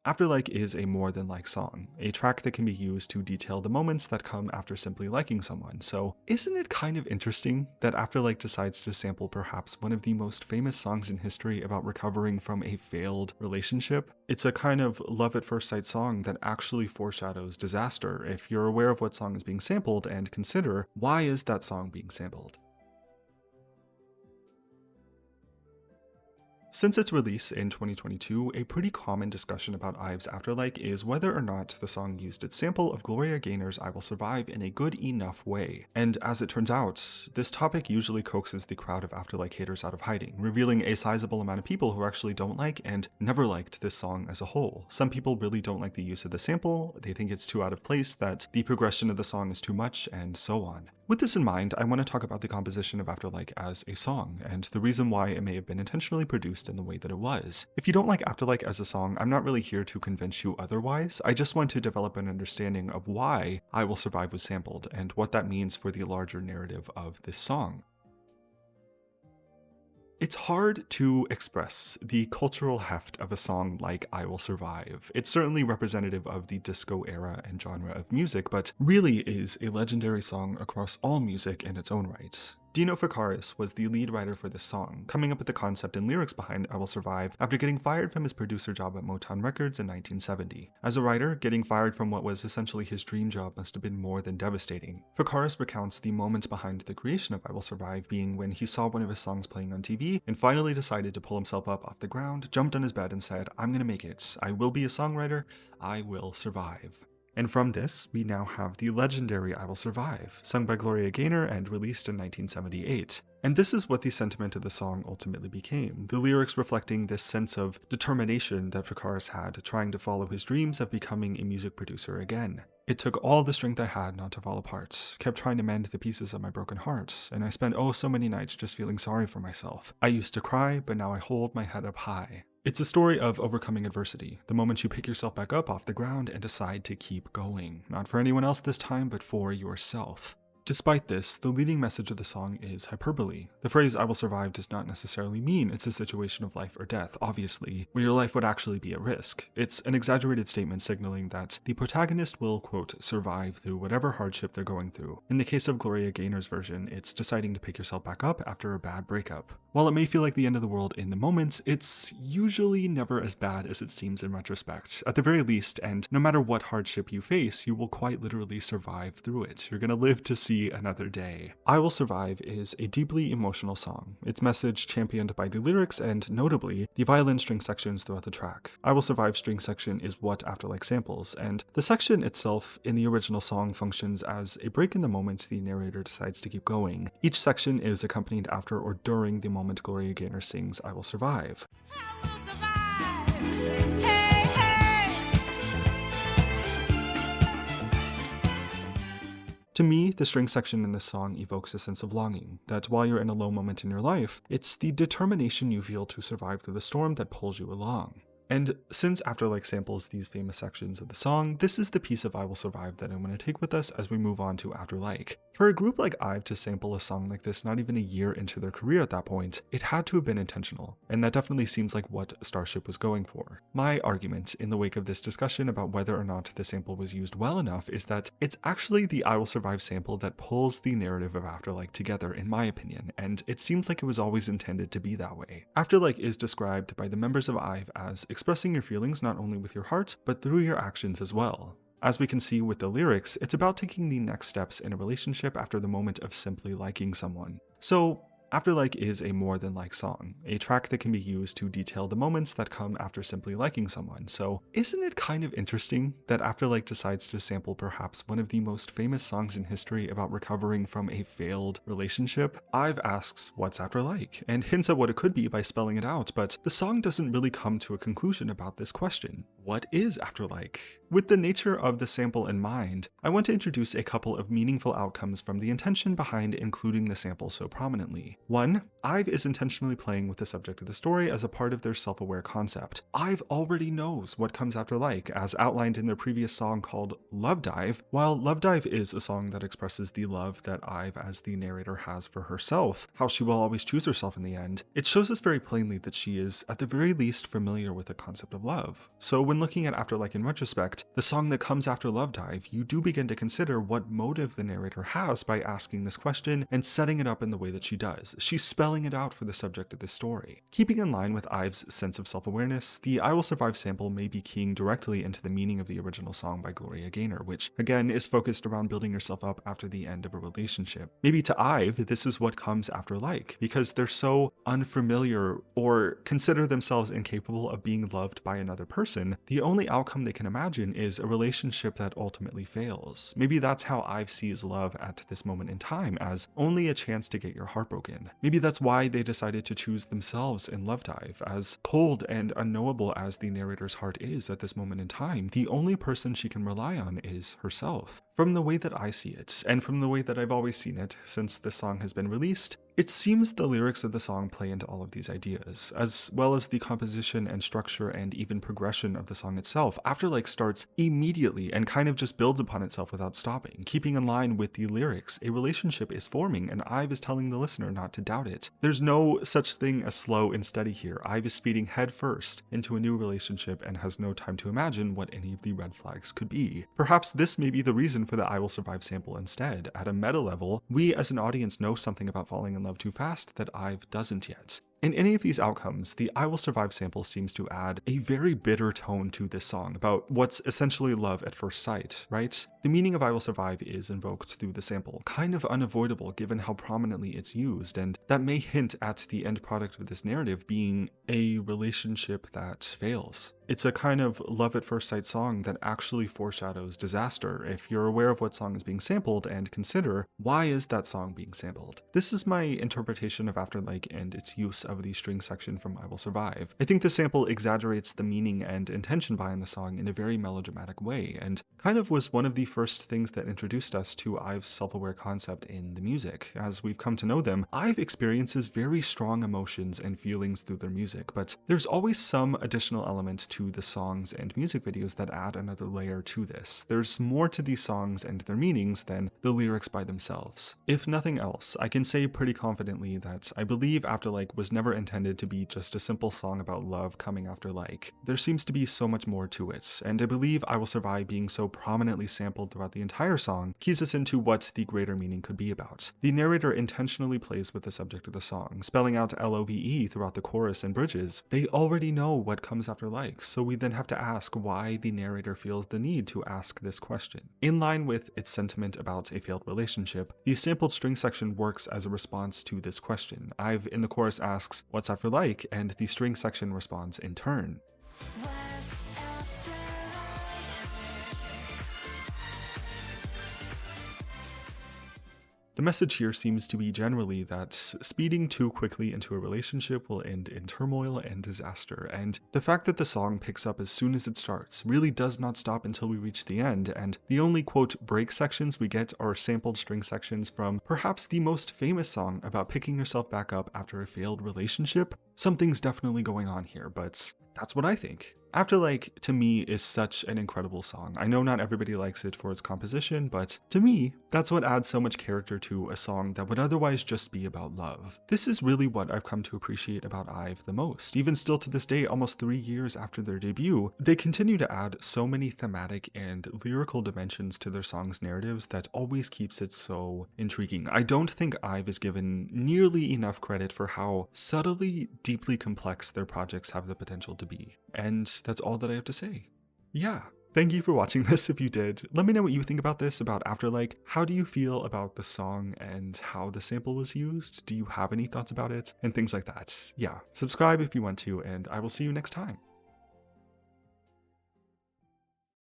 After Like is a more than like song, a track that can be used to detail the moments that come after simply liking someone. So, isn't it kind of interesting that After Like decides to sample perhaps one of the most famous songs in history about recovering from a failed relationship? It's a kind of love at first sight song that actually foreshadows disaster if you're aware of what song is being sampled and consider why is that song being sampled. Since its release in 2022, a pretty common discussion about IVE's Afterlike is whether or not the song used its sample of Gloria Gaynor's I Will Survive in a good enough way. And as it turns out, this topic usually coaxes the crowd of Afterlike haters out of hiding, revealing a sizable amount of people who actually don't like and never liked this song as a whole. Some people really don't like the use of the sample, they think it's too out of place, that the progression of the song is too much, and so on. With this in mind, I want to talk about the composition of Afterlike as a song, and the reason why it may have been intentionally produced in the way that it was. If you don't like Afterlike as a song, I'm not really here to convince you otherwise. I just want to develop an understanding of why I Will Survive was sampled, and what that means for the larger narrative of this song. It's hard to express the cultural heft of a song like I Will Survive. It's certainly representative of the disco era and genre of music, but really is a legendary song across all music in its own right. Dino Fikaris was the lead writer for this song, coming up with the concept and lyrics behind I Will Survive after getting fired from his producer job at Motown Records in 1970. As a writer, getting fired from what was essentially his dream job must have been more than devastating. Fikaris recounts the moment behind the creation of I Will Survive being when he saw one of his songs playing on TV and finally decided to pull himself up off the ground, jumped on his bed and said, "I'm gonna make it. I will be a songwriter. I will survive." And from this, we now have the legendary I Will Survive, sung by Gloria Gaynor and released in 1978. And this is what the sentiment of the song ultimately became, the lyrics reflecting this sense of determination that Fikaris had trying to follow his dreams of becoming a music producer again. It took all the strength I had not to fall apart, kept trying to mend the pieces of my broken heart, and I spent oh so many nights just feeling sorry for myself. I used to cry, but now I hold my head up high. It's a story of overcoming adversity, the moment you pick yourself back up off the ground and decide to keep going, not for anyone else this time, but for yourself. Despite this, the leading message of the song is hyperbole. The phrase I will survive does not necessarily mean it's a situation of life or death, obviously, where your life would actually be at risk. It's an exaggerated statement signaling that the protagonist will, quote, survive through whatever hardship they're going through. In the case of Gloria Gaynor's version, it's deciding to pick yourself back up after a bad breakup. While it may feel like the end of the world in the moment, it's usually never as bad as it seems in retrospect. At the very least, and no matter what hardship you face, you will quite literally survive through it. You're gonna live to see another day. I Will Survive is a deeply emotional song, its message championed by the lyrics and, notably, the violin string sections throughout the track. I Will Survive string section is what Afterlike samples, and the section itself in the original song functions as a break in the moment the narrator decides to keep going. Each section is accompanied after or during the moment Gloria Gaynor sings I Will Survive. I will survive. Hey, hey. To me, the string section in this song evokes a sense of longing, that while you're in a low moment in your life, it's the determination you feel to survive through the storm that pulls you along. And since Afterlike samples these famous sections of the song, this is the piece of I Will Survive that I'm going to take with us as we move on to Afterlike. For a group like IVE to sample a song like this not even a year into their career at that point, it had to have been intentional, and that definitely seems like what Starship was going for. My argument in the wake of this discussion about whether or not the sample was used well enough is that it's actually the I Will Survive sample that pulls the narrative of Afterlike together, in my opinion, and it seems like it was always intended to be that way. Afterlike is described by the members of IVE as expressing your feelings not only with your heart, but through your actions as well. As we can see with the lyrics, it's about taking the next steps in a relationship after the moment of simply liking someone. So, Afterlike is a more than like song, a track that can be used to detail the moments that come after simply liking someone. So isn't it kind of interesting that Afterlike decides to sample perhaps one of the most famous songs in history about recovering from a failed relationship? IVE asks, what's Afterlike? And hints at what it could be by spelling it out, but the song doesn't really come to a conclusion about this question. What is Afterlike? With the nature of the sample in mind, I want to introduce a couple of meaningful outcomes from the intention behind including the sample so prominently. One, IVE is intentionally playing with the subject of the story as a part of their self-aware concept. IVE already knows what comes after like, as outlined in their previous song called Love Dive. While Love Dive is a song that expresses the love that IVE as the narrator has for herself, how she will always choose herself in the end, it shows us very plainly that she is, at the very least, familiar with the concept of love. So when when looking at After Like in retrospect, the song that comes after Love Dive, you do begin to consider what motive the narrator has by asking this question and setting it up in the way that she does. She's spelling it out for the subject of this story. Keeping in line with Ive's sense of self-awareness, the I Will Survive sample may be keying directly into the meaning of the original song by Gloria Gaynor, which again is focused around building yourself up after the end of a relationship. Maybe to Ive, this is what comes after like, because they're so unfamiliar or consider themselves incapable of being loved by another person, the only outcome they can imagine is a relationship that ultimately fails. Maybe that's how Ive sees love at this moment in time, as only a chance to get your heart broken. Maybe that's why they decided to choose themselves in Love Dive. As cold and unknowable as the narrator's heart is at this moment in time, the only person she can rely on is herself. From the way that I see it, and from the way that I've always seen it since this song has been released, it seems the lyrics of the song play into all of these ideas, as well as the composition and structure and even progression of the song itself. After Like starts immediately and kind of just builds upon itself without stopping, keeping in line with the lyrics. A relationship is forming, and Ive is telling the listener not to doubt it. There's no such thing as slow and steady here. Ive is speeding headfirst into a new relationship and has no time to imagine what any of the red flags could be. Perhaps this may be the reason for the I Will Survive sample instead. At a meta level, we as an audience know something about falling in love too fast that Ive doesn't yet. In any of these outcomes, the I Will Survive sample seems to add a very bitter tone to this song about what's essentially love at first sight, right? The meaning of I Will Survive is invoked through the sample, kind of unavoidable given how prominently it's used, and that may hint at the end product of this narrative being a relationship that fails. It's a kind of love at first sight song that actually foreshadows disaster if you're aware of what song is being sampled and consider why is that song being sampled. This is my interpretation of After Like and its use of the string section from I Will Survive. I think the sample exaggerates the meaning and intention behind the song in a very melodramatic way, and kind of was one of the first things that introduced us to Ive's self-aware concept in the music. As we've come to know them, Ive experiences very strong emotions and feelings through their music, but there's always some additional element to the songs and music videos that add another layer to this. There's more to these songs and their meanings than the lyrics by themselves. If nothing else, I can say pretty confidently that I believe After Like was never intended to be just a simple song about love coming after like. There seems to be so much more to it, and I believe I Will Survive being so prominently sampled throughout the entire song keys us into what the greater meaning could be about. The narrator intentionally plays with the subject of the song, spelling out LOVE throughout the chorus and bridges. They already know what comes after like, so we then have to ask why the narrator feels the need to ask this question. In line with its sentiment about a failed relationship, the sampled string section works as a response to this question. Ive in the chorus asks, "What's after like?" and the string section responds in turn. The message here seems to be generally that speeding too quickly into a relationship will end in turmoil and disaster, and the fact that the song picks up as soon as it starts really does not stop until we reach the end, and the only quote break sections we get are sampled string sections from perhaps the most famous song about picking yourself back up after a failed relationship. Something's definitely going on here, but that's what I think. After Like, to me, is such an incredible song. I know not everybody likes it for its composition, but to me, that's what adds so much character to a song that would otherwise just be about love. This is really what I've come to appreciate about Ive the most. Even still to this day, almost 3 years after their debut, they continue to add so many thematic and lyrical dimensions to their songs' narratives that always keeps it so intriguing. I don't think Ive is given nearly enough credit for how subtly, deeply complex their projects have the potential to be. And that's all that I have to say. Yeah. Thank you for watching this if you did. Let me know what you think about this, about After Like. How do you feel about the song and how the sample was used? Do you have any thoughts about it? And things like that. Yeah. Subscribe if you want to, and I will see you next time.